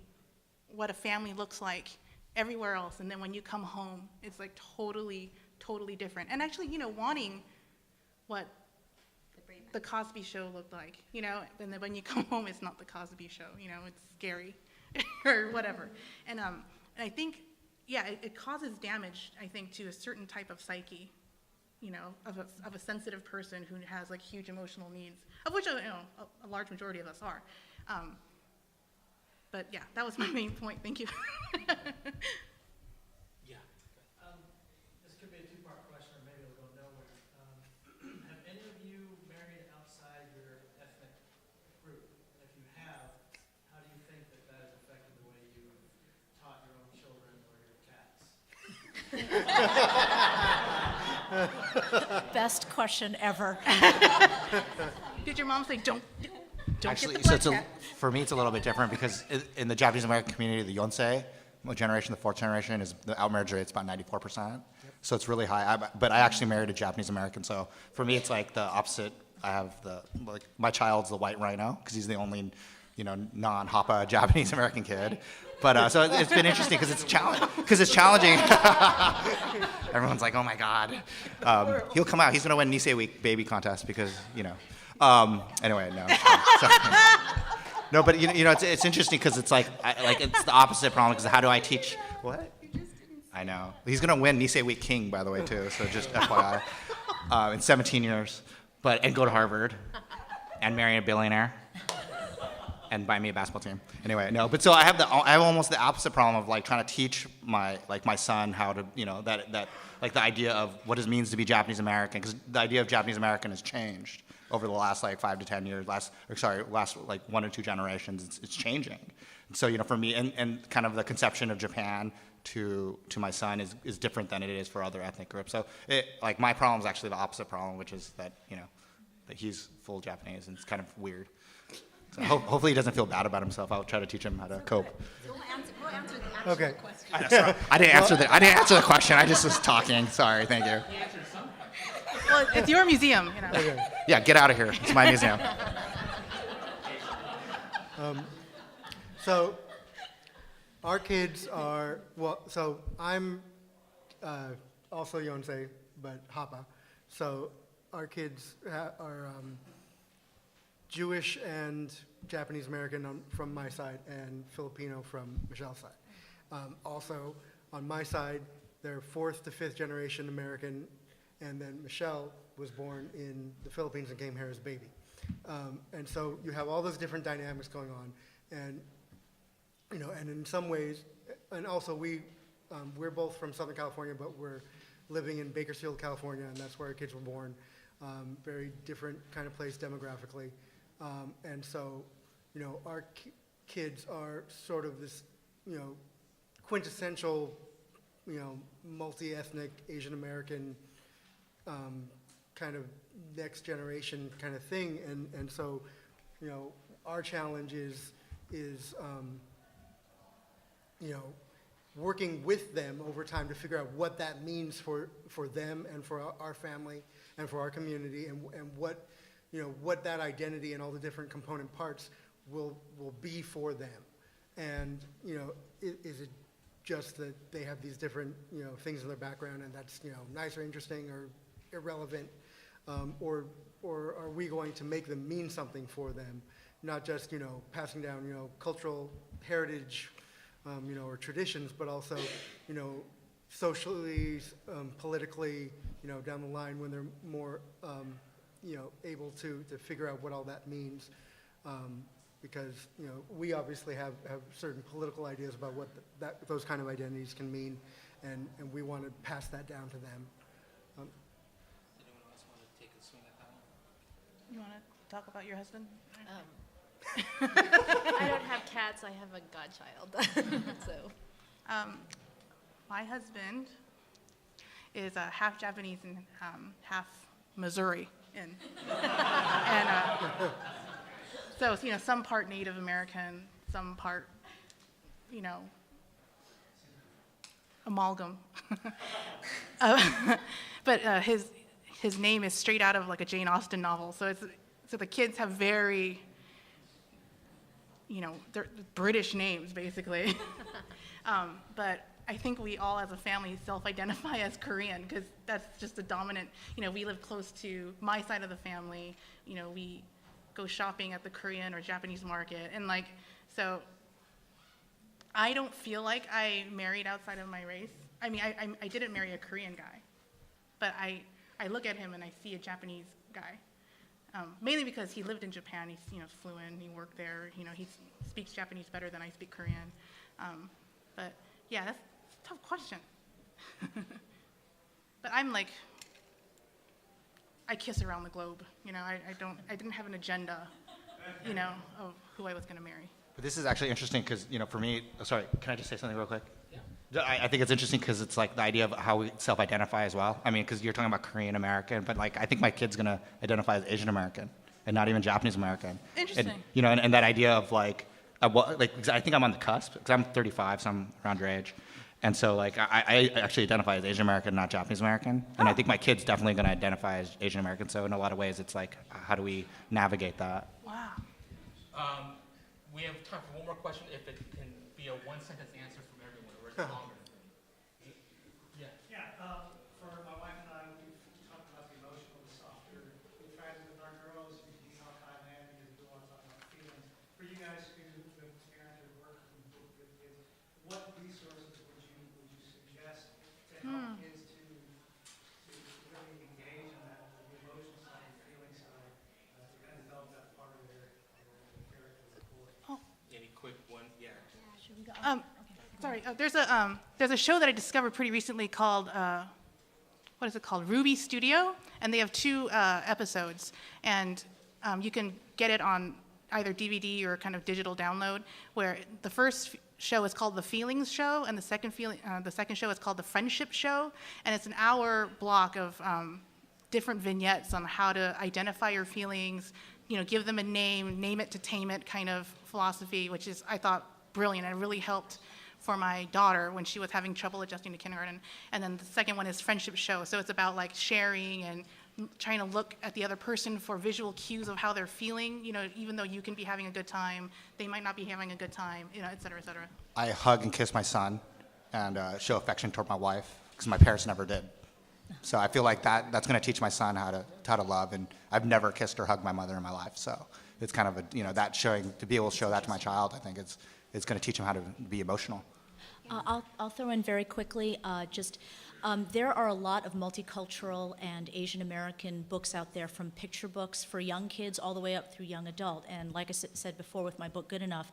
what a family looks like everywhere else, and then when you come home, it's like totally different. And actually, you know, wanting what the Cosby Show looked like, you know, and then when you come home, it's not the Cosby Show, you know, it's scary or whatever. And I think, yeah, it causes damage, I think, to a certain type of psyche, you know, of a sensitive person who has like huge emotional needs, of which, you know, a large majority of us are. But yeah, that was my main point. Thank you. Yeah. This could be a two-part question, or maybe it'll go nowhere. Have any of you married outside your ethnic group? And if you have, how do you think that has affected the way you taught your own children or your cats? Best question ever. Did your mom say, don't Actually, get the so black cat? for me, it's a little bit different because in the Japanese American community, the Yonsei generation, the fourth generation, is the outmarriage rate is about 94%. So it's really high. But I actually married a Japanese American, so for me, it's like the opposite. I have my child's the white rhino because he's the only, you know, non-Hapa Japanese American kid. But so it's been interesting because it's challenging. Everyone's like, oh my God. He'll come out. He's going to win Nisei Week baby contest because, you know. Anyway, no. So, no, but you know, it's interesting because it's like it's the opposite problem because how do I teach? What? I know. He's going to win Nisei Week King, by the way, too. So just FYI, in 17 years, and go to Harvard, and marry a billionaire, and buy me a basketball team. Anyway, no. But so I have almost the opposite problem of like trying to teach my son how to, you know, that like the idea of what it means to be Japanese American, because the idea of Japanese American has changed over the last like 5 to 10 years, last like 1 or 2 generations. It's changing. So, you know, for me, and kind of the conception of Japan to my son is different than it is for other ethnic groups. So like my problem is actually the opposite problem, which is that, you know, that he's full Japanese, and it's kind of weird. So hopefully he doesn't feel bad about himself. I'll try to teach him how to cope. We'll answer the actual Okay. question. I didn't answer the question. I just was talking. Sorry. Thank you. Well, it's your museum, you know. Okay. Yeah, get out of here. It's my museum. So our kids are, well, so I'm also Yonsei, but Hapa. So our kids are Jewish and Japanese American from my side, and Filipino from Michelle's side. Also, on my side, they're 4th to 5th generation American, and then Michelle was born in the Philippines and came here as a baby. And so you have all those different dynamics going on, and and in some ways, and also we're both from Southern California, but we're living in Bakersfield, California, and that's where our kids were born. Very different kind of place demographically, and so our kids are sort of this quintessential multi-ethnic Asian American kind of next generation kind of thing, and so our challenge is working with them over time to figure out what that means for them and for our family and for our community, and what that identity and all the different component parts will be for them. And is it just that they have these different things in their background, and that's nice or interesting or irrelevant, or are we going to make them mean something for them, not just passing down cultural heritage or traditions, but also socially, politically, down the line when they're more able to figure out what all that means. Because we obviously have certain political ideas about what those kind of identities can mean, and we want to pass that down to them. Anyone else want to take a swing at that one? You want to talk about your husband? I don't have cats, I have a godchild, so. My husband is half Japanese and half Missouri, and so some part Native American, some part amalgam. But his name is straight out of like a Jane Austen novel, so the kids have very they're British names basically. But I think we all as a family self-identify as Korean because that's just the dominant, we live close to my side of the family, we go shopping at the Korean or Japanese market, and so I don't feel like I married outside of my race. I mean, I didn't marry a Korean guy, but I look at him and I see a Japanese guy. Mainly because he lived in Japan, he's fluent, he worked there, he speaks Japanese better than I speak Korean. But yeah, that's a tough question. But I'm I kiss around the globe, I didn't have an agenda, of who I was gonna marry. But this is actually interesting because, for me, sorry, can I just say something real quick? Yeah. I think it's interesting because it's the idea of how we self-identify as well. I mean, because you're talking about Korean American, but I think my kid's gonna identify as Asian American and not even Japanese American. Interesting. And, and that idea of I think I'm on the cusp because I'm 35, so I'm around your age. And so I actually identify as Asian American, not Japanese American. And I think my kid's definitely gonna identify as Asian American. So in a lot of ways, it's how do we navigate that? Wow. We have time for one more question, if it can be a one-sentence answer from everyone, or is it longer? Yeah. Yeah, for my wife and I, we've talked about the emotional, the softer. We tried it with our girls, we can talk Thailand because we want to talk about feelings. For you guys who have parents or work with kids, what resources would you suggest to help kids to really engage in that, the emotional side, the feeling side, to kind of develop that part of their character, their core? Any quick one? Yeah. Sorry, there's a show that I discovered pretty recently called, what is it called? Ruby Studio, and they have 2 episodes, and you can get it on either DVD or kind of digital download, where the first show is called The Feelings Show, and the second show is called The Friendship Show, and it's an hour block of different vignettes on how to identify your feelings, give them a name it to tame it kind of philosophy, which is, I thought, brilliant. It really helped for my daughter when she was having trouble adjusting to kindergarten. And then the second one is Friendship Show. So it's about sharing and trying to look at the other person for visual cues of how they're feeling. Even though you can be having a good time, they might not be having a good time, et cetera, et cetera. I hug and kiss my son and show affection toward my wife because my parents never did. So I feel like that's going to teach my son how to love, and I've never kissed or hugged my mother in my life. So it's kind of that showing, to be able to show that to my child, I think it's going to teach him how to be emotional. I'll throw in very quickly, There are a lot of multicultural and Asian American books out there, from picture books for young kids all the way up through young adult. And like I said before with my book Good Enough,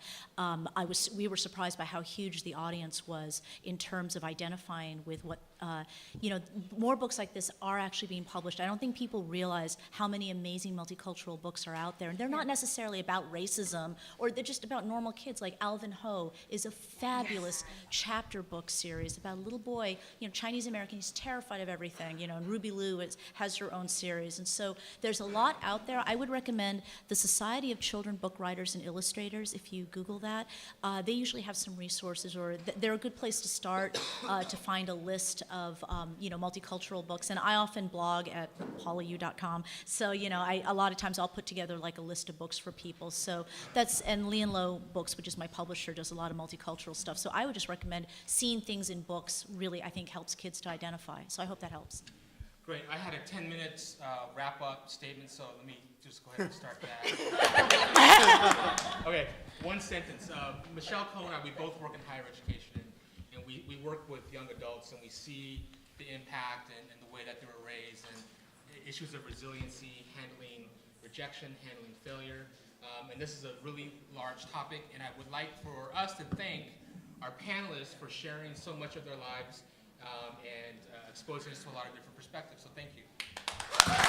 we were surprised by how huge the audience was in terms of identifying with what, more books like this are actually being published. I don't think people realize how many amazing multicultural books are out there. And they're not necessarily about racism, or they're just about normal kids. Like Alvin Ho is a fabulous chapter book series about a little boy, Chinese American. He's terrified of everything, and Ruby Liu has her own series. And so there's a lot out there. I would recommend the Society of Children Book Writers and Illustrators. If you Google that, they usually have some resources, or they're a good place to start to find a list of, multicultural books. And I often blog at paulaiu.com. So, a lot of times I'll put together like a list of books for people. So and Lee and Low Books, which is my publisher, does a lot of multicultural stuff. So I would just recommend seeing things in books. Really, I think helps kids to identify. So I hope that helps. Great. I had a 10 minutes wrap-up statement, so let me just go ahead and start that. Okay, one sentence. Michelle Cohen and I, we both work in higher education, and we work with young adults, and we see the impact and the way that they were raised, and issues of resiliency, handling rejection, handling failure. And this is a really large topic, and I would like for us to thank our panelists for sharing so much of their lives and exposing us to a lot of different perspectives. So thank you.